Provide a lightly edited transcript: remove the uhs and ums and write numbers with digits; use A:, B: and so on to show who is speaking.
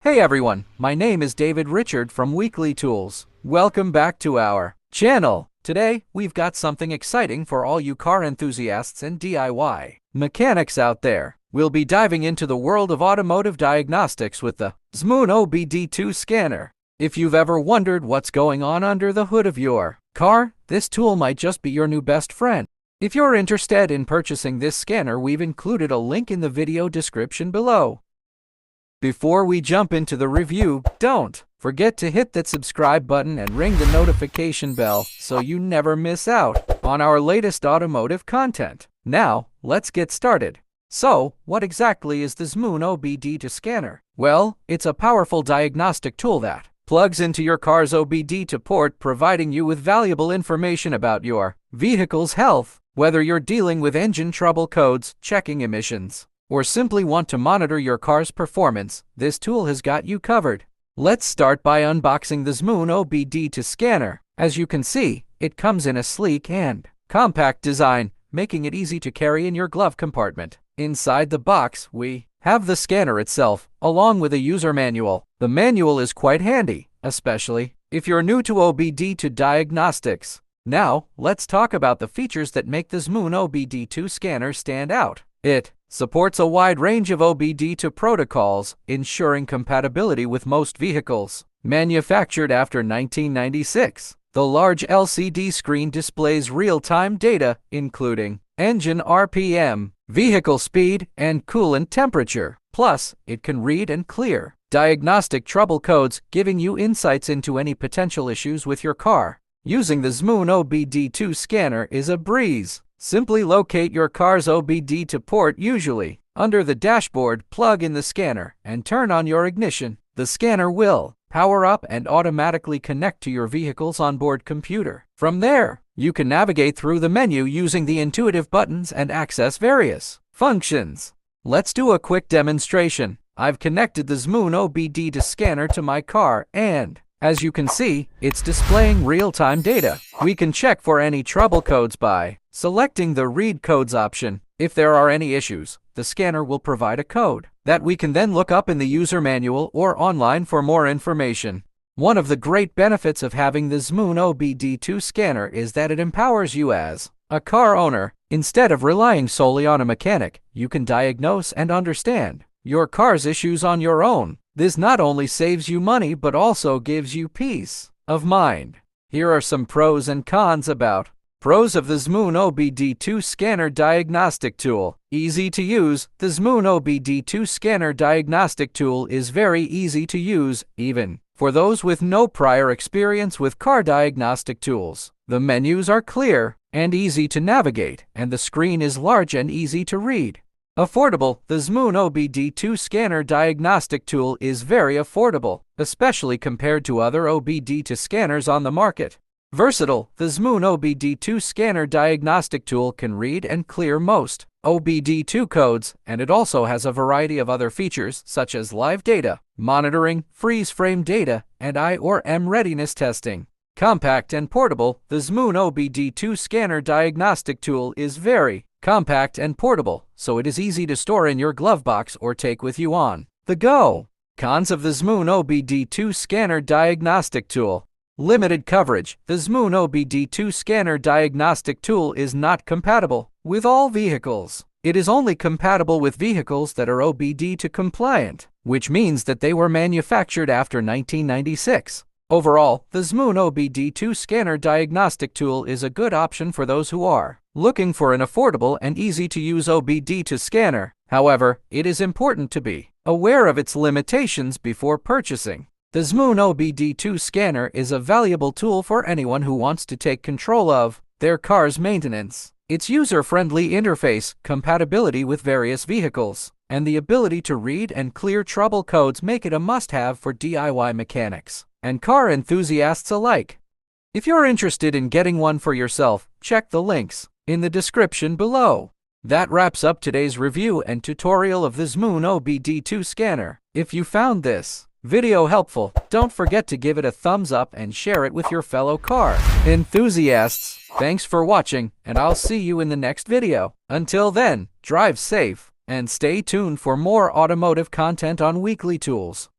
A: Hey everyone, my name is David Richard from Weekly Tools. Welcome back to our channel. Today, we've got something exciting for all you car enthusiasts and DIY mechanics out there. We'll be diving into the world of automotive diagnostics with the Zmoon OBD2 Scanner. If you've ever wondered what's going on under the hood of your car, this tool might just be your new best friend. If you're interested in purchasing this scanner, we've included a link in the video description below. Before we jump into the review, don't forget to hit that subscribe button and ring the notification bell so you never miss out on our latest automotive content. Now, let's get started. So, what exactly is the Zmoon OBD2 Scanner? Well, it's a powerful diagnostic tool that plugs into your car's OBD2 port, providing you with valuable information about your vehicle's health. Whether you're dealing with engine trouble codes, checking emissions, or simply want to monitor your car's performance, this tool has got you covered. Let's start by unboxing the Zmoon OBD2 Scanner. As you can see, it comes in a sleek and compact design, making it easy to carry in your glove compartment. Inside the box, we have the scanner itself, along with a user manual. The manual is quite handy, especially if you're new to OBD2 Diagnostics. Now, let's talk about the features that make the Zmoon OBD2 Scanner stand out. It supports a wide range of OBD2 protocols, ensuring compatibility with most vehicles. Manufactured after 1996, the large LCD screen displays real-time data, including engine RPM, vehicle speed, and coolant temperature. Plus, it can read and clear diagnostic trouble codes, giving you insights into any potential issues with your car. Using the Zmoon OBD2 Scanner is a breeze. Simply locate your car's OBD2 port, usually under the dashboard, plug in the scanner, and turn on your ignition. The scanner will power up and automatically connect to your vehicle's onboard computer. From there, you can navigate through the menu using the intuitive buttons and access various functions. Let's do a quick demonstration. I've connected the Zmoon OBD2 Scanner to my car, and as you can see, it's displaying real-time data. We can check for any trouble codes by selecting the Read Codes option. If there are any issues, the scanner will provide a code that we can then look up in the user manual or online for more information. One of the great benefits of having the Zmoon OBD2 Scanner is that it empowers you as a car owner. Instead of relying solely on a mechanic, you can diagnose and understand your car's issues on your own. This not only saves you money but also gives you peace of mind. Here are some pros and cons about pros of the Zmoon OBD2 Scanner Diagnostic Tool. Easy to use. The Zmoon OBD2 Scanner Diagnostic Tool is very easy to use, even for those with no prior experience with car diagnostic tools. The menus are clear and easy to navigate, and the screen is large and easy to read. Affordable. The Zmoon OBD2 Scanner Diagnostic Tool is very affordable, especially compared to other OBD2 scanners on the market. Versatile. The Zmoon OBD2 Scanner Diagnostic Tool can read and clear most OBD2 codes, and it also has a variety of other features such as live data monitoring, freeze frame data, and I/M readiness testing. Compact and portable. The Zmoon OBD2 Scanner Diagnostic Tool is very compact and portable, so it is easy to store in your glove box or take with you on the go. Cons of the Zmoon OBD2 Scanner Diagnostic Tool. Limited coverage. The Zmoon OBD2 Scanner Diagnostic Tool is not compatible with all vehicles. It is only compatible with vehicles that are OBD2 compliant, which means that they were manufactured after 1996. Overall, the Zmoon OBD2 Scanner Diagnostic Tool is a good option for those who are looking for an affordable and easy-to-use OBD2 scanner. However, it is important to be aware of its limitations before purchasing. The Zmoon OBD2 Scanner is a valuable tool for anyone who wants to take control of their car's maintenance. Its user-friendly interface, compatibility with various vehicles, and the ability to read and clear trouble codes make it a must-have for DIY mechanics and car enthusiasts alike. If you're interested in getting one for yourself, check the links in the description below. That wraps up today's review and tutorial of the Zmoon OBD2 Scanner. If you found this video helpful, don't forget to give it a thumbs up and share it with your fellow car enthusiasts. Thanks for watching, and I'll see you in the next video. Until then, drive safe and stay tuned for more automotive content on Weekly Tools.